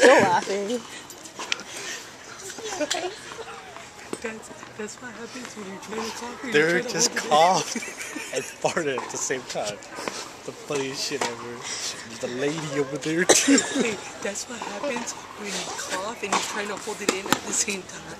still laughing. That's what happens when you're trying to cough. They just coughed and farted at the same time. The funniest shit ever. There's the lady over there too. Hey, that's what happens when you cough and you're trying to hold it in at the same time.